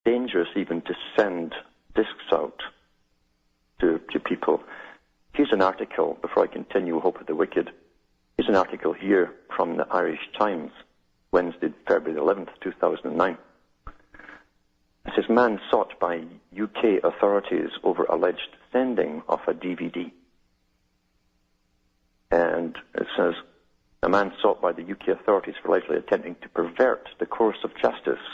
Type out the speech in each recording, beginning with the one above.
dangerous even to send discs out to people. Here's an article, before I continue, Hope of the Wicked. Here's an article here from the Irish Times, Wednesday, February 11th, 2009. It says, man sought by UK authorities over alleged sending of a DVD. And it says, a man sought by the UK authorities for allegedly attempting to pervert the course of justice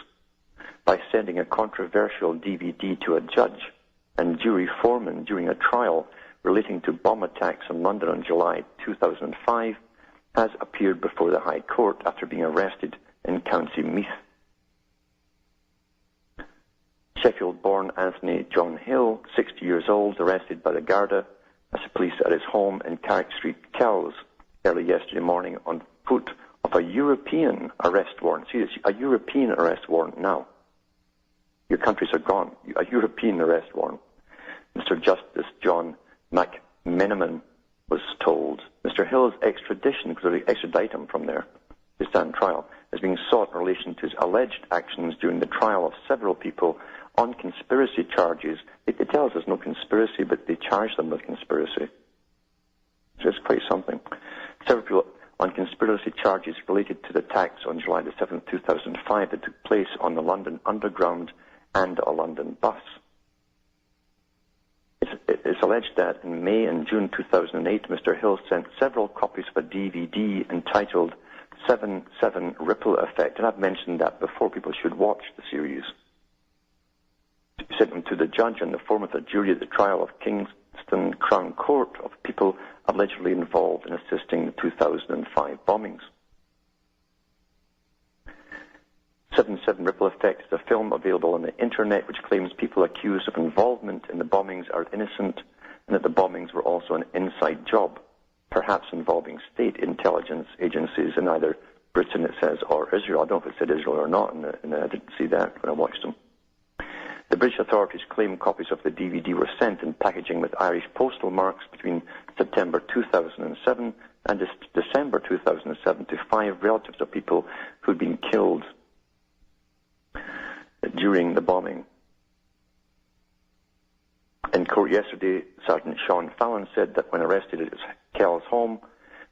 by sending a controversial DVD to a judge and jury foreman during a trial relating to bomb attacks in London in July 2005 has appeared before the High Court after being arrested in County Meath. Sheffield-born Anthony John Hill, 60 years old, arrested by the Garda as the police at his home in Carrick Street, Kells, early yesterday morning on foot of a European arrest warrant. See, it's a European arrest warrant now. Your countries are gone. A European arrest warrant. Mr. Justice John McMenamin was told. Mr. Hill's extradition, because they extradite him from there to stand trial, is being sought in relation to his alleged actions during the trial of several people on conspiracy charges. It tells us no conspiracy, but they charge them with conspiracy. So it's quite something. Several people on conspiracy charges related to the attacks on July the 7th, 2005 that took place on the London Underground and a London bus. It's alleged that in May and June 2008, Mr. Hill sent several copies of a DVD entitled 7/7 Ripple Effect, and I've mentioned that before. People should watch the series. He sent them to the judge and the form of the jury at the trial of Kingston Crown Court of people allegedly involved in assisting the 2005 bombings. 7/7 Ripple Effect is a film available on the internet which claims people accused of involvement in the bombings are innocent and that the bombings were also an inside job, perhaps involving state intelligence agencies in either Britain, it says, or Israel. I don't know if it said Israel or not, and I didn't see that when I watched them. The British authorities claim copies of the DVD were sent in packaging with Irish postal marks between September 2007 and December 2007 to 5 relatives of people who had been killed during the bombing. In court yesterday, Sergeant Sean Fallon said that when arrested at his Kells home,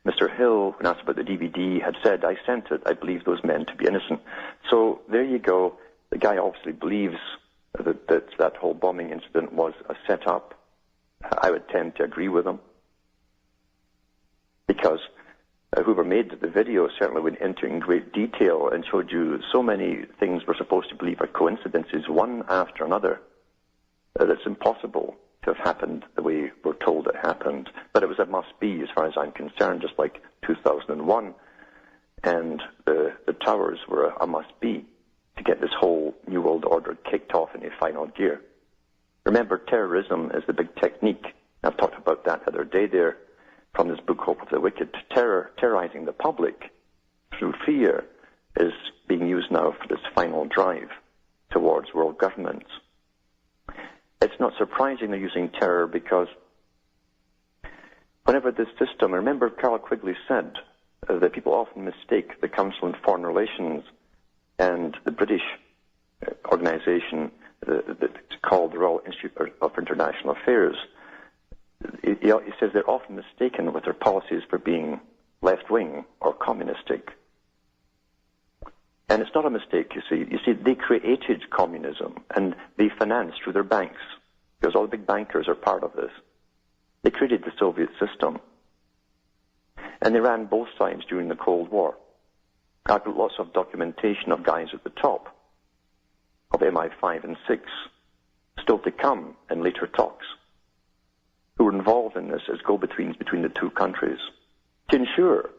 Mr. Hill, when asked about the DVD, had said, "I sent it. I believe those men to be innocent." So there you go. The guy obviously believes that whole bombing incident was a set-up. I would tend to agree with him, because whoever made the video certainly went into in great detail and showed you so many things we're supposed to believe are coincidences, one after another, that it's impossible to have happened the way we're told it happened. But it was a must-be, as far as I'm concerned, just like 2001, and the towers were a must-be to get this whole New World Order kicked off in a final gear. Remember, terrorism is the big technique. I've talked about that the other day there from this book, Hope of the Wicked. Terrorizing the public through fear is being used now for this final drive towards world governments. It's not surprising they're using terror, because whenever this system, remember Carol Quigley said that people often mistake the Council on Foreign Relations and the British organization that's called the Royal Institute of International Affairs. He says they're often mistaken with their policies for being left-wing or communistic. And it's not a mistake, you see. You see, they created communism, and they financed through their banks, because all the big bankers are part of this. They created the Soviet system. And they ran both sides during the Cold War. I've got lots of documentation of guys at the top of MI5 and 6, still to come in later talks, who were involved in this as go-betweens between the two countries to ensure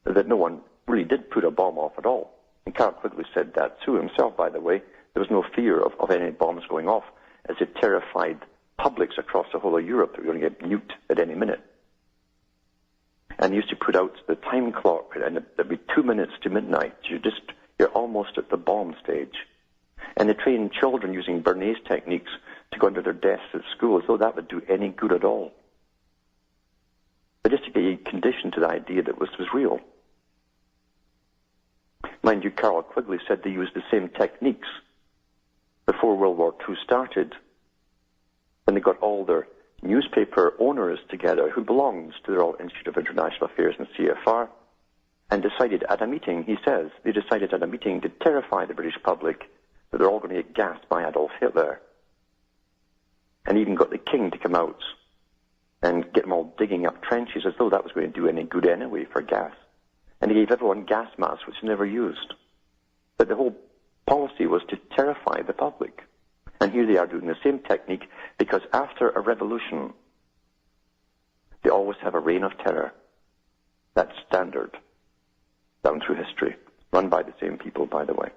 that no one really did put a bomb off at all. And Carl Quigley said that too himself, by the way. There was no fear of any bombs going off, as it terrified publics across the whole of Europe that were going to get nuked at any minute. And they used to put out the time clock, and there'd be 2 minutes to midnight. You're almost at the bomb stage. And they trained children using Bernays techniques to go under their desks at school, as though that would do any good at all. But just to get you conditioned to the idea that this was real. Mind you, Carol Quigley said they used the same techniques before World War II started, when they got all their newspaper owners together who belonged to the Royal Institute of International Affairs and CFR, and decided at a meeting, he says, they decided at a meeting to terrify the British public that they're all going to get gassed by Adolf Hitler. And even got the king to come out and get them all digging up trenches as though that was going to do any good anyway for gas. And he gave everyone gas masks, which they never used. But the whole policy was to terrify the public. And here they are doing the same technique, because after a revolution, they always have a reign of terror. That's standard down through history, run by the same people, by the way.